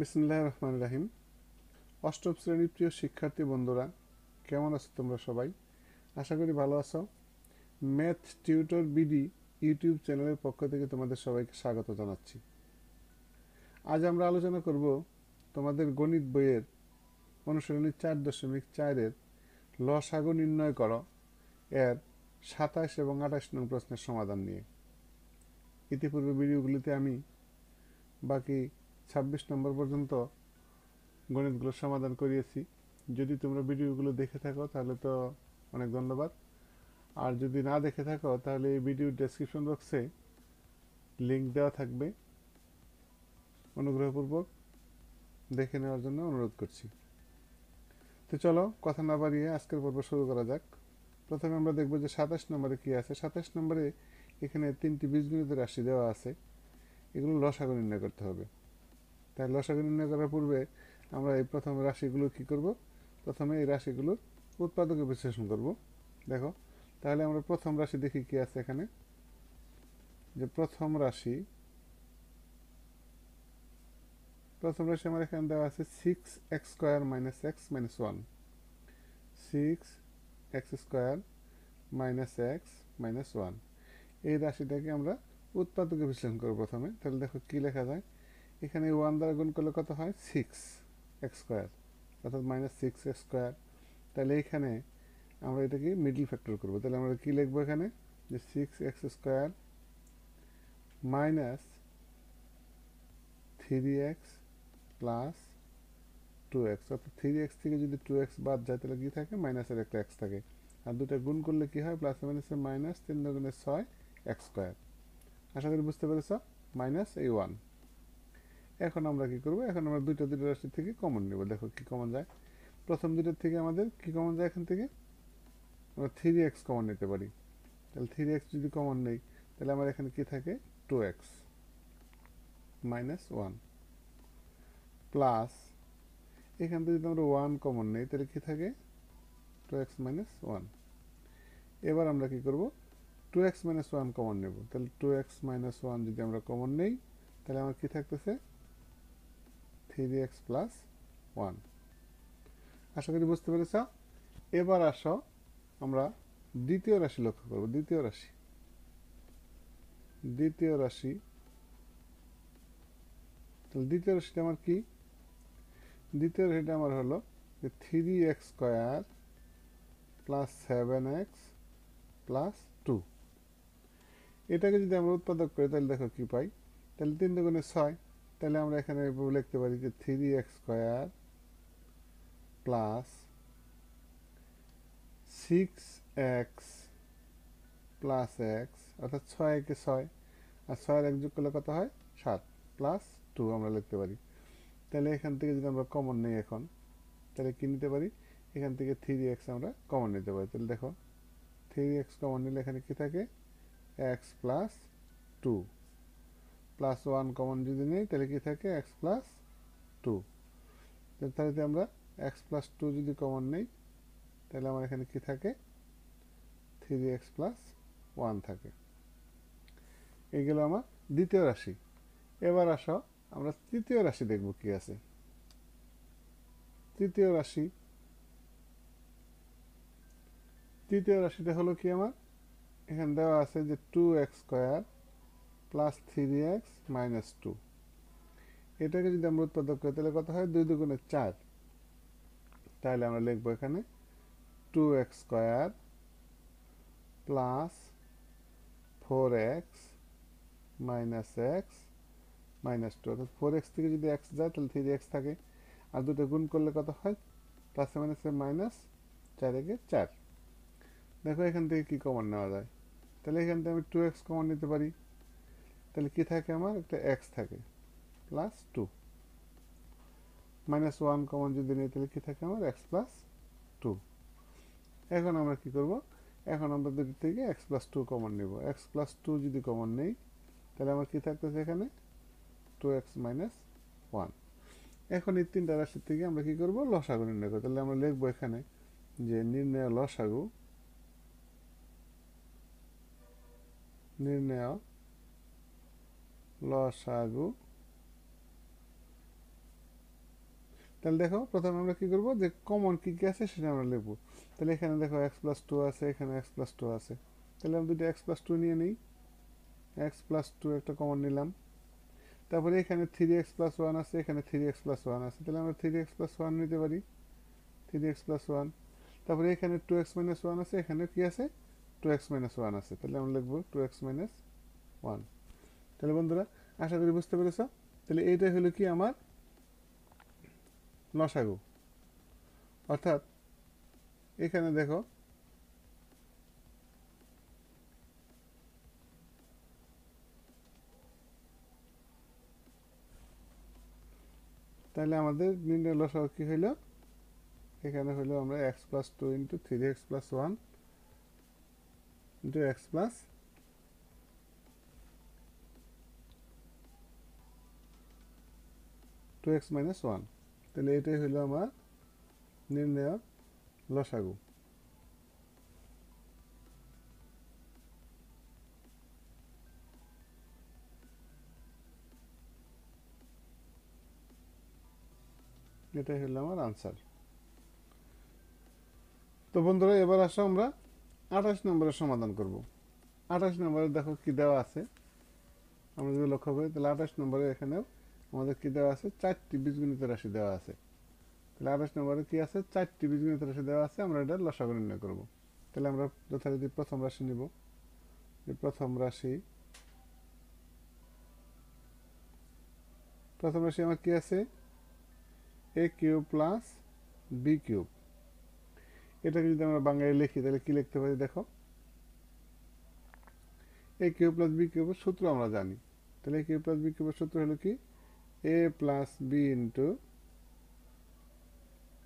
বিসমিল্লাহির রহমানির রহিম। অষ্টম শ্রেণীর প্রিয় শিক্ষার্থী বন্ধুরা, কেমন আছো তোমরা সবাই? আশা করি ভালো আছো। ম্যাথ টিউটর বিডি ইউটিউব চ্যানেলের পক্ষ থেকে তোমাদের সবাইকে স্বাগত জানাচ্ছি। আজ আমরা আলোচনা করব তোমাদের গণিত বইয়ের অনুশীলনী 4.4-এর লসাগু নির্ণয় করো এর 27 এবং 28 নং প্রশ্নের সমাধান নিয়ে। ইতিপূর্বে ভিডিওগুলিতে আমি বাকি 26 নম্বর পর্যন্ত গণিতগুলো সমাধান করিয়েছি। যদি তোমরা ভিডিওগুলো দেখে থাকো তাহলে তো অনেক ধন্যবাদ, আর যদি না দেখে থাকো তাহলে এই ভিডিওর ডেসক্রিপশন বক্সে লিংক দেওয়া থাকবে, অনুগ্রহপূর্বক দেখে নেওয়ার জন্য অনুরোধ করছি। তো চলো কথা না বাড়িয়ে আজকের পর্ব শুরু করা যাক। প্রথমে আমরা দেখব যে 27 নম্বরে কি আছে। 27 নম্বরে এখানে 3টি বীজগণিত রাশি দেওয়া আছে, এগুলো লসাগু নির্ণয় করতে হবে। তাই লসাগু নির্ণয় করার পূর্বে আমরা এই প্রথম রাশিগুলো কি করব, প্রথমে এই রাশিগুলোর উৎপাদকে বিশ্লেষণ করব। দেখো, তাহলে আমরা প্রথম রাশি দেখি কি আছে এখানে। যে প্রথম রাশি আমার এখানে দেওয়া আছে 6x² - x - 1। 6x² - x - 1, এই রাশিটাকে আমরা উৎপাদকে বিশ্লেষণ করব প্রথমে। তাহলে দেখো কি লেখা যায়। এখানে 1 দ্বারা গুণ করলে কত হয়? 6x², অর্থাৎ -6x²। তাহলে এইখানে আমরা এটাকে মিডল ফ্যাক্টর করব। তাহলে আমরা কি লিখবো এখানে, যে 6x² - 3x + 2x, অর্থাৎ 3x থেকে যদি 2x বাদ যায় তাহলে কি থাকে? মাইনাসের একটা x থাকে। আর দুটা গুণ করলে কি হয়? প্লাস মাইনাসে মাইনাস, 3 দুগুণে 6 x²। আশা করি বুঝতে পেরেছ। মাইনাস এই 1। এখন আমরা কি করব? এখন আমরা দুইটা রাশি থেকে কমন নেব। দেখো কি কমন যায়। প্রথম দুটোর থেকে আমাদের কি কমন যায়? এখান থেকে আমরা 3x কমন নিতে পারি। তাহলে 3x যদি কমন নেই তাহলে আমার এখানে কি থাকে? 2x - 1 প্লাস, এখান থেকে যদি আমরা 1 কমন নেই তাহলে কি থাকে? 2x - 1। এবার আমরা কি করব? 2x - 1 কমন নেব। তাহলে 2x - 1 যদি আমরা কমন নেই তাহলে আমার কি থাকতেছে? 3x + 1। আশা করি বুঝতে পেরেছ। এবার আসো আমরা দ্বিতীয় রাশি লক্ষ্য করব। দ্বিতীয় রাশি, তাহলে দ্বিতীয় রাশিটা আমার কি? দ্বিতীয় রাশিটা আমার হলো যে 3x² + 7x + 2। এটাকে যদি আমরা উৎপাদক করি তাহলে দেখো কি পাই। তাহলে 3 দুগুণে 6। তাহলে আমরা এখানে লিখতে পারি যে 3x² + 6x + x, অর্থাৎ 6 একে 6, আর 6 আর 1 যোগ করলে কত হয়? 7 + 2 আমরা লিখতে পারি। তাহলে এখান থেকে যদি আমরা কমন নিই এখন, তাহলে কি নিতে পারি? এখান থেকে 3x আমরা কমন নিতে পারি। তাহলে দেখো 3x কমন নিলে এখানে কি থাকে? x + 2 প্লাস 1 কমন যদি নেই তাহলে কি থাকে? x + 2। তাহলে যদি আমরা x + 2 যদি কমন নেই তাহলে আমার এখানে কি থাকে? 3x + 1 থাকে। এই গেল আমার দ্বিতীয় রাশি। এবার আসো আমরা তৃতীয় রাশি দেখব কি আছে। তৃতীয় রাশিটা হলো কি আমার? এখানে দেওয়া আছে যে 2x² + 3x - 2। এটাকে যদি আমরা উৎপাদক করি তাহলে কত হয়? 2 দুগুণে 4। তাহলে আমরা লিখবো এখানে 2x² + 4x - x - 2, অর্থাৎ 4x থেকে যদি x যায় তাহলে 3x থাকে। আর দুটো গুণ করলে কত হয়? প্লাস মাইনাসে মাইনাস, 4 একে 4। দেখো এখান থেকে কি কমন নেওয়া যায়। তাহলে এখান থেকে আমি 2x কমন নিতে পারি। তাহলে কি থাকে? আমার একটা x থাকে +2। -1 কমন যদি নিই তাহলে কি থাকে? আমার x + 2। এখন আমরা কি করব? এখন আমরা দুটো থেকে x + 2 কমন নেব। x + 2 যদি কমন নেই তাহলে আমার কি থাকতেছে এখানে? 2x - 1। এখন এই তিনটা রাশির থেকে আমরা কি করব? লসাগু নির্ণয় করব। তাহলে আমরা লিখবো এখানে যে নির্ণয় লসাগু তাহলে দেখো প্রথমে আমরা কি করব, যে কমন কি কি আছে সেটা আমরা লিখব। তাহলে এখানে দেখো x+2 আছে, এখানে x+2 আছে, তাহলে আমরা দুটো x+2 নিয়ে নিই। x+2 একটা কমন নিলাম। তারপরে এখানে 3x+1 আছে, এখানে 3x+1 আছে, তাহলে আমরা 3x+1 নিতে পারি, 3x+1। তারপরে এখানে 2x-1 আছে, এখানে কি আছে, 2x-1 আছে, তাহলে আমরা লিখবো 2x-1। তাহলে বন্ধুরা আশা করি বুঝতে পেরেছ। তাহলে এইটাই হলো কি আমার লসাগু। অর্থাৎ এখানে দেখো তাহলে আমাদের নির্ণয় লসাগু কি হইল, এখানে হইলো আমরা x+2 into 3x+1 into x plus 2x-1। তাহলে এটাই হইলো আমার নির্ণয় লসাগু। এটাই হলো আমার আনসার। তো বন্ধুরা এবার আসো আমরা 28 নম্বরের সমাধান করব। 28 নম্বরে দেখো কি দেওয়া আছে, আমরা যদি লক্ষ্য করি তাহলে 28 নম্বরে এখানেও আমাদের কি দেওয়া আছে, 4টি বীজগণিত রাশি দেওয়া আছে। তাহলে 28 নম্বরে কি আছে, 4টি বীজগণিত রাশি দেওয়া আছে, আমরা এটা লসাগু নির্ণয় করব। তাহলে আমরা যথারীতি প্রথম রাশি নিব। প্রথম রাশি আমার কি আছে, a³ প্লাস b³। এটাকে যদি আমরা বাংলায় লিখি তাহলে কি লিখতে পারি, দেখো a³ প্লাস b³ সূত্র আমরা জানি। তাহলে a³ প্লাস b³ সূত্র হলো কি, a plus b into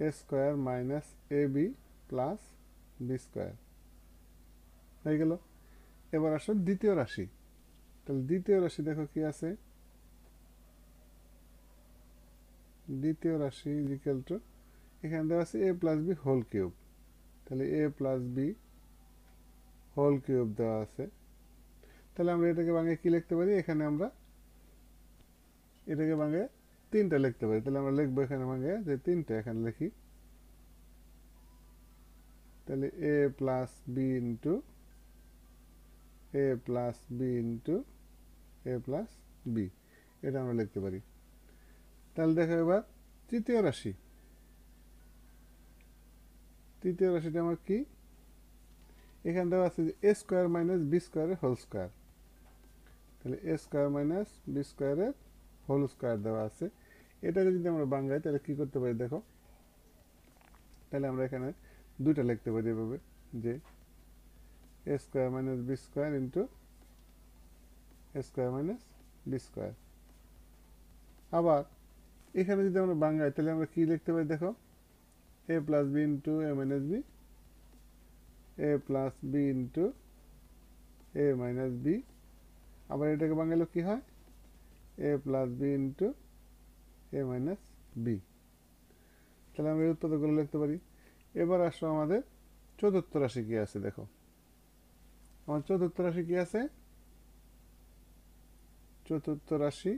a square minus ab plus b square হয়ে গেল। এবার আসো দ্বিতীয় রাশি। তাহলে দ্বিতীয় রাশি দেখো কি আছে, দ্বিতীয় রাশি ইকুয়াল টু, এখানে দেওয়া আছে a plus b whole cube. তাহলে a plus b whole cube দেওয়া আছে। তাহলে আমরা এটাকে বাংলায় কি লিখতে পারি, এখানে আমরা এটাকে বাংলায় 3টা লিখতে পারি। তাহলে আমরা লিখবো এখানে বাংলায় যে 3টা এখানে লিখি। তাহলে a plus b into a plus b into a plus b, এটা আমরা লিখতে পারি। তাহলে দেখো এবার তৃতীয় রাশি। তৃতীয় রাশিটা আমার কি, এখানে দেওয়া আছে যে a স্কোয়ার মাইনাস b স্কোয়ারের হোল স্কোয়ার। তাহলে a স্কোয়ার মাইনাস b স্কোয়ারের হোল স্কোয়ার দেওয়া আছে। এটাকে যদি আমরা বাংলায় তাহলে কি করতে পারি, দেখো তাহলে আমরা এখানে 2টা লিখতে পারি এভাবে, যে a square minus b square into a square minus b square. আবার এখানে যদি আমরা বাংলায় তাহলে আমরা কি লিখতে পারি, দেখো a plus b into a minus b, a plus b into a minus b। আবার এটাকে বাংলায় কি হয়, a plus b into a minus b। তাহলে আমরা এই উৎপাদকগুলো লিখতে পারি। এবার আসো আমাদের চতুর্থ রাশি কি আছে, দেখো আমার চতুর্থ রাশি কি আছে, চতুর্থ রাশি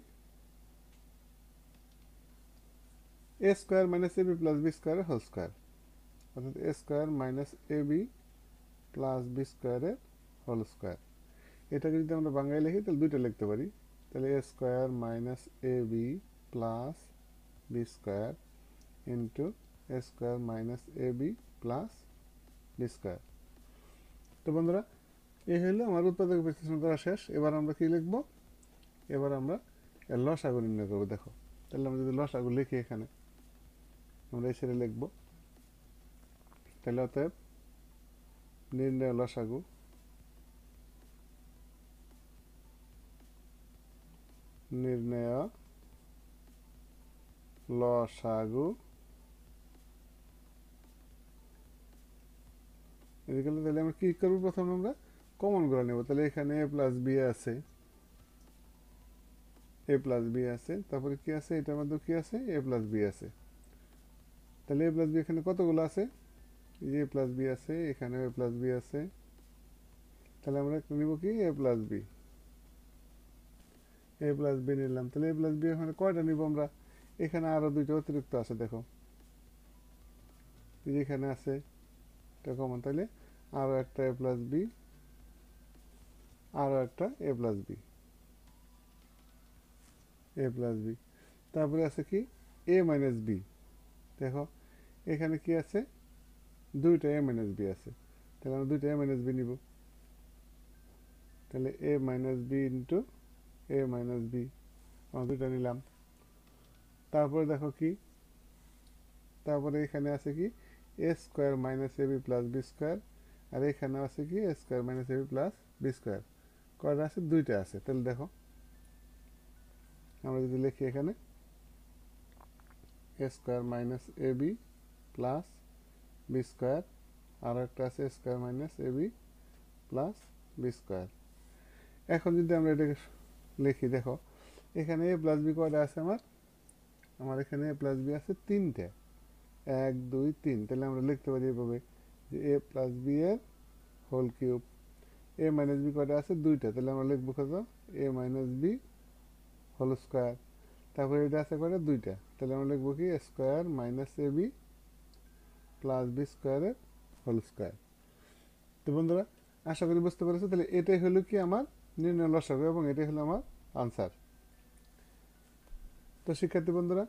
a square minus ab plus b স্কোয়ারের হোল স্কোয়ার। অর্থাৎ a square minus ab plus b স্কোয়ারের হোল স্কোয়ার। এটাকে যদি আমরা বাংলায় লিখি তাহলে 2টা লিখতে পারি। তাহলে a square minus ab plus b square into a square minus ab plus b square. তো বন্ধুরা এই হলো আমার উৎপাদক বিশ্লেষণ করা শেষ। এবার আমরা কি লিখব, এবার আমরা এর লসাগু নির্ণয় করবো। দেখো তাহলে আমরা যদি লসাগু লিখি এখানে আমরা এই সেরে লিখব। তাহলে অতএব নির্ণয় লসাগু নির্ণয় লসাগু এদিকে তাহলে আমরা কি করবো, প্রথম আমরা কমন গুলো নেব। তাহলে এখানে a প্লাস b আছে, a প্লাস b আছে, তারপরে কি আছে, এটার মধ্যে কি আছে, a প্লাস b আছে। তাহলে a প্লাস b এখানে কতগুলো আছে, এই যে a প্লাস b আছে, এখানে a প্লাস b আছে। তাহলে আমরা নিব কি, a plus b, a plus b নিলাম। তাহলে a প্লাস b এখানে কয়টা নিব আমরা, এখানে আরো দুইটা অতিরিক্ত আছে, দেখো এখানে আছে এটা কমন, তাহলে আরো একটা a প্লাস বি, আরো একটা a plus B, a plus B. তারপরে আছে কি a মাইনাস বি, দেখো এখানে কি আছে, দুইটা a মাইনাস বি আছে, তাহলে আমরা দুইটা a মাইনাস বি নিব, তাহলে a minus B into a minus B, আমরা দুইটা নিলাম। তারপরে দেখো কি, তারপরে এখানে আছে কি এ square minus A B plus B square, আর এখানে আছে কি এ square minus A B plus B square, কয়টা আছে, দুইটা আছে। তাহলে দেখো আমরা যদি লিখি এখানে এ square minus A B plus B square, আর একটা আছে এ square minus A B plus B square. এখন যদি আমরা এটাকে লিখি, দেখো এখানে এ প্লাস বি কয়টা আছে, আমার আমার এখানে এ প্লাস বি আছে তিনটে, 1 2 3, তাহলে আমরা লিখতে পারি এভাবে যে এ প্লাস বি এর হোল কিউব। এ মাইনাস বি কয়টা আছে, দুইটা, তাহলে আমরা লিখবো কত, এ মাইনাস বি হোল স্কোয়ার। তারপরে এটা আছে কয়টা, দুইটা, তাহলে আমরা লিখবো কি square minus A B plus B স্কোয়ারের হোল স্কোয়ার। তো বন্ধুরা আশা করি বুঝতে পেরেছো, তাহলে এটাই হলো কি আমার নির্ণয় লসাগু এবং এটাই হলো আমার আনসার। তো শিক্ষার্থী বন্ধুরা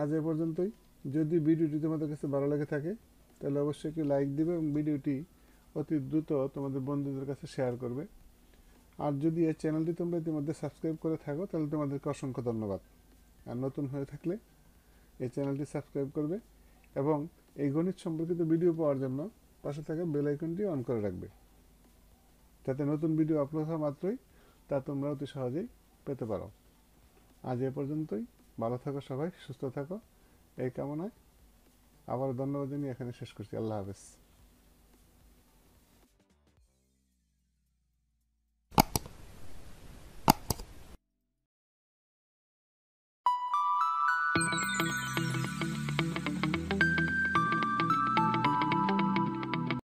আজ এ পর্যন্তই। যদি ভিডিওটি তোমাদের কাছে ভালো লেগে থাকে তাহলে অবশ্যই একটি লাইক দিবে এবং ভিডিওটি অতি দ্রুত তোমাদের বন্ধুদের কাছে শেয়ার করবে। আর যদি এই চ্যানেলটি তোমরা ইতিমধ্যে সাবস্ক্রাইব করে থাকো তাহলে তোমাদেরকে অসংখ্য ধন্যবাদ। আর নতুন হয়ে থাকলে এই চ্যানেলটি সাবস্ক্রাইব করবে এবং এই গণিত সম্পর্কিত ভিডিও পাওয়ার জন্য পাশে থাকা বেল আইকনটি অন করে রাখবে, যাতে নতুন ভিডিও আপলোড হওয়া মাত্রই তা তোমরা অতি সহজেই পেতে পারো। আজ এ পর্যন্তই, ভালো থাকো সবাই, সুস্থ থাকো এই কামনায় আবার ধন্যবাদ জানিয়ে এখানে শেষ করছি। আল্লাহ হাফেজ।